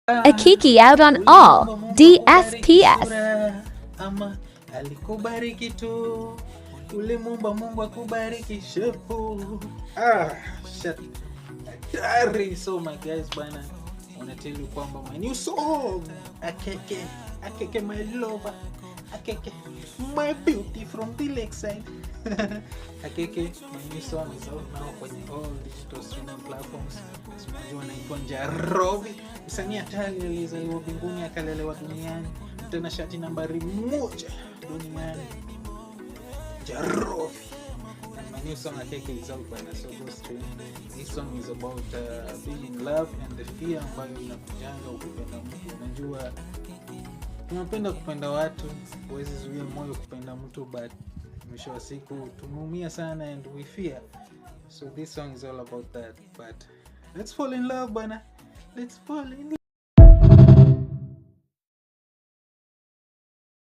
Akiki out on all DSPS. Ama alikubariki tu, ulimumba Mungu akubariki shepu. Shit. Hatari. So my guys bana, wanna tell you kwamba my new song Akeke my lover, Akeke my beauty from the lakeside. Akeke my new song is out now kwenye all digital streaming platforms. Unajua naitwa Njarobi, msanii hatari aliyezaliwa mbinguni akalelewa duniani, tena shati nambari 1 duniani, Njarobi. And my new song Akeke is out by so go stream. This song is about being in love and the fear ambayo inakujanga ukipenda mtu. Unajua tunapenda kupenda watu, huwezi zuia moyo kupenda mtu, but mwisho wa siku tumeumia sana and we fear. So this song is all about that. But let's fall in love bana. Let's fall in love.